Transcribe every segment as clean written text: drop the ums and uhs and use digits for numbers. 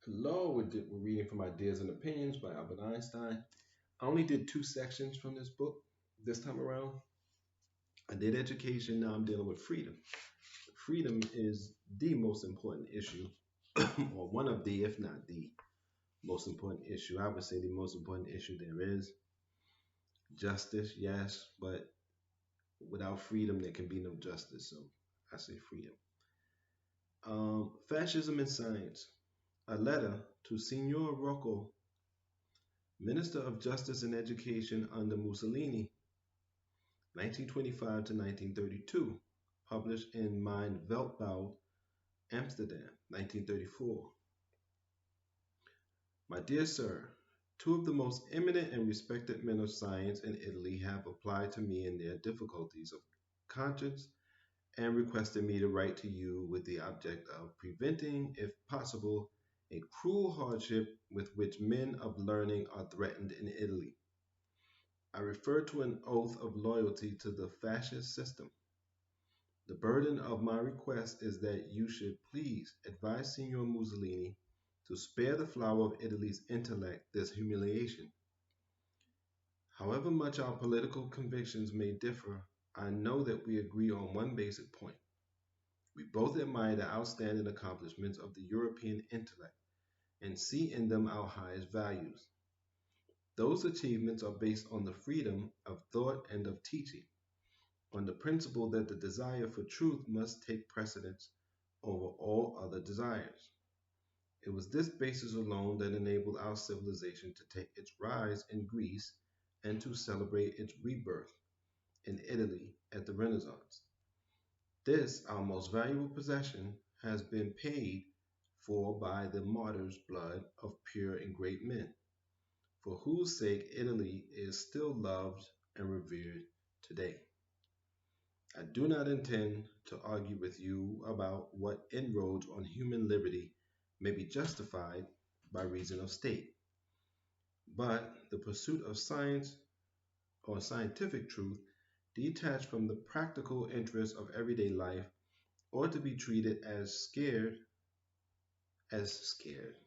Hello, we're reading from Ideas and Opinions by Albert Einstein. I only did two sections from this book this time around. I did education, now I'm dealing with freedom. Freedom is the most important issue, or one of the, if not the most important issue. I would say the most important issue there is. Justice, yes, but without freedom, there can be no justice. So I say freedom. Fascism in Science. A letter to Signor Rocco, Minister of Justice and Education under Mussolini, 1925 to 1932, published in Mein Weltbau, Amsterdam, 1934. My dear sir, two of the most eminent and respected men of science in Italy have applied to me in their difficulties of conscience and requested me to write to you with the object of preventing, if possible, a cruel hardship with which men of learning are threatened in Italy. I refer to an oath of loyalty to the fascist system. The burden of my request is that you should please advise Signor Mussolini to spare the flower of Italy's intellect this humiliation. However much our political convictions may differ, I know that we agree on one basic point. We both admire the outstanding accomplishments of the European intellect and see in them our highest values. Those achievements are based on the freedom of thought and of teaching, on the principle that the desire for truth must take precedence over all other desires. It was this basis alone that enabled our civilization to take its rise in Greece and to celebrate its rebirth in Italy at the Renaissance. This, our most valuable possession, has been paid for by the martyrs' blood of pure and great men, for whose sake Italy is still loved and revered today. I do not intend to argue with you about what inroads on human liberty may be justified by reason of state, but the pursuit of science or scientific truth, detached from the practical interests of everyday life, ought to be treated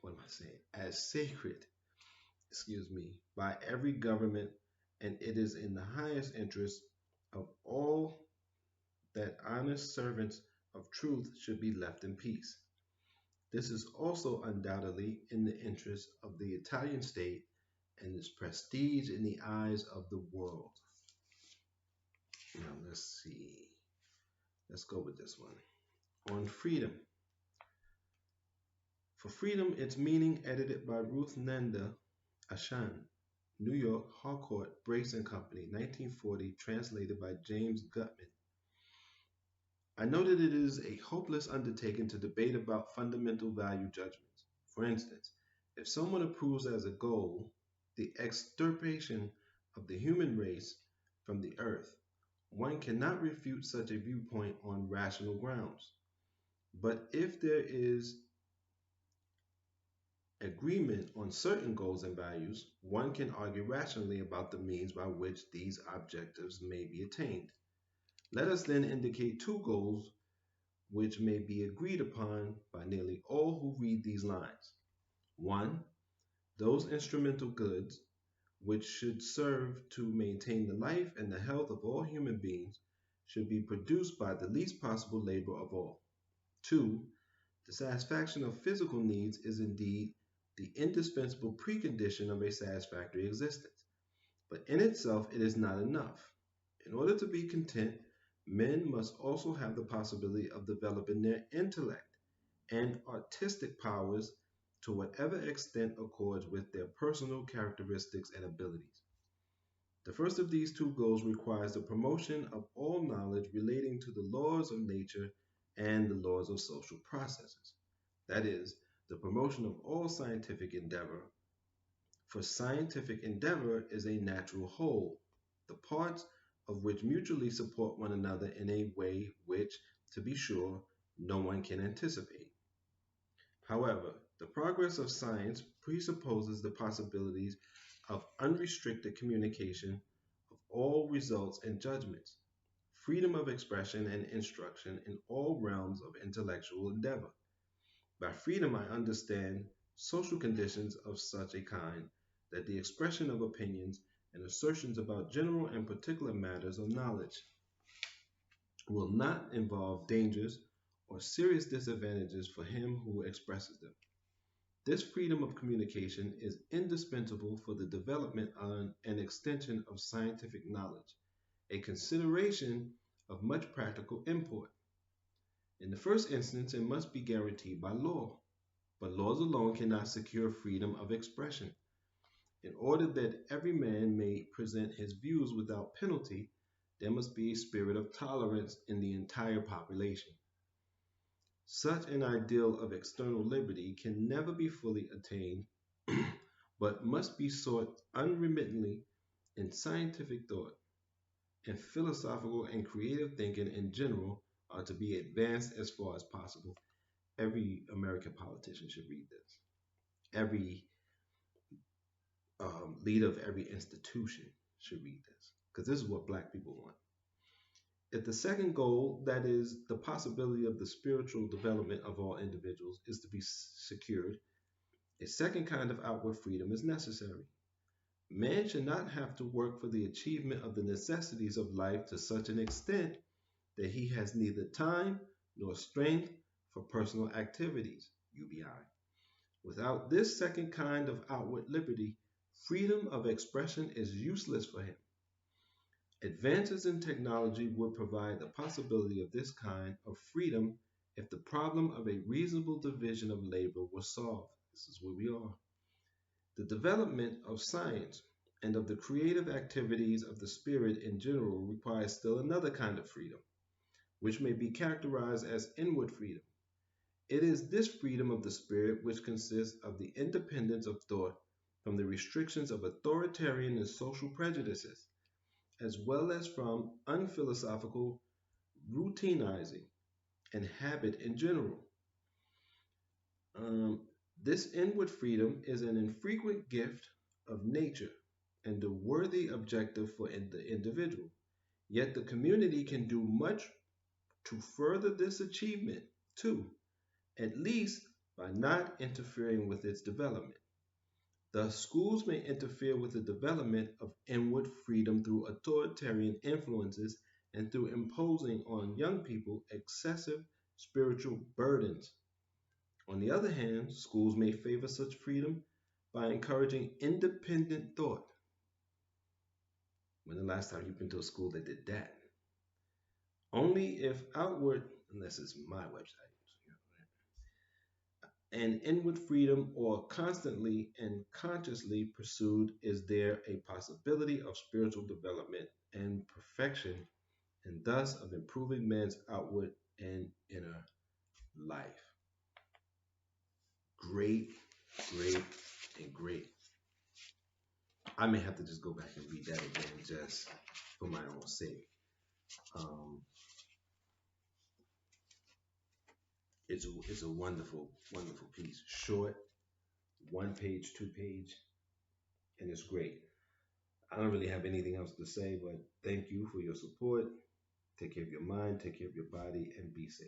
what am I saying? As sacred, by every government, and it is in the highest interest of all that honest servants of truth should be left in peace. This is also undoubtedly in the interest of the Italian state and its prestige in the eyes of the world. Now let's see. Let's go with this one. On freedom. For freedom, its meaning, edited by Ruth Nanda Ashan, New York, Harcourt, Brace and Company, 1940, translated by James Gutman. I know that it is a hopeless undertaking to debate about fundamental value judgments. For instance, if someone approves as a goal the extirpation of the human race from the earth, one cannot refute such a viewpoint on rational grounds. But if there is agreement on certain goals and values, one can argue rationally about the means by which these objectives may be attained. Let us then indicate two goals which may be agreed upon by nearly all who read these lines. One, those instrumental goods which should serve to maintain the life and the health of all human beings should be produced by the least possible labor of all. Two, the satisfaction of physical needs is indeed the indispensable precondition of a satisfactory existence, but in itself it is not enough. In order to be content, men must also have the possibility of developing their intellect and artistic powers to whatever extent accords with their personal characteristics and abilities. The first of these two goals requires the promotion of all knowledge relating to the laws of nature and the laws of social processes. That is, the promotion of all scientific endeavor. For scientific endeavor is a natural whole, the parts of which mutually support one another in a way which, to be sure, no one can anticipate. However, the progress of science presupposes the possibilities of unrestricted communication of all results and judgments, freedom of expression and instruction in all realms of intellectual endeavor. By freedom, I understand social conditions of such a kind that the expression of opinions and assertions about general and particular matters of knowledge will not involve dangers or serious disadvantages for him who expresses them. This freedom of communication is indispensable for the development and extension of scientific knowledge, a consideration of much practical import. In the first instance, it must be guaranteed by law, but laws alone cannot secure freedom of expression. In order that every man may present his views without penalty, there must be a spirit of tolerance in the entire population. Such an ideal of external liberty can never be fully attained, but must be sought unremittingly in scientific thought, and philosophical and creative thinking in general are to be advanced as far as possible. Every American politician should read this. Every leader of every institution should read this, because this is what Black people want. If the second goal, that is, the possibility of the spiritual development of all individuals, is to be secured, a second kind of outward freedom is necessary. Man should not have to work for the achievement of the necessities of life to such an extent that he has neither time nor strength for personal activities, UBI. Without this second kind of outward liberty, freedom of expression is useless for him. Advances in technology would provide the possibility of this kind of freedom if the problem of a reasonable division of labor was solved. This is where we are. The development of science and of the creative activities of the spirit in general requires still another kind of freedom, which may be characterized as inward freedom. It is this freedom of the spirit which consists of the independence of thought from the restrictions of authoritarian and social prejudices, as well as from unphilosophical routinizing and habit in general. Um, this inward freedom is an infrequent gift of nature and a worthy objective for the individual. Yet the community can do much to further this achievement too, at least by not interfering with its development. Thus, schools may interfere with the development of inward freedom through authoritarian influences and through imposing on young people excessive spiritual burdens. On the other hand, schools may favor such freedom by encouraging independent thought. When the last time you've been to a school that did that? Only if outward, unless it's my website, and inward freedom or constantly and consciously pursued is there a possibility of spiritual development and perfection, and thus of improving man's outward and inner life. Great, great, and great. I may have to just go back and read that again just for my own sake. Um, it's a wonderful, wonderful piece. Short, one page, two page, and it's great. I don't really have anything else to say, but thank you for your support. Take care of your mind, take care of your body, and be safe.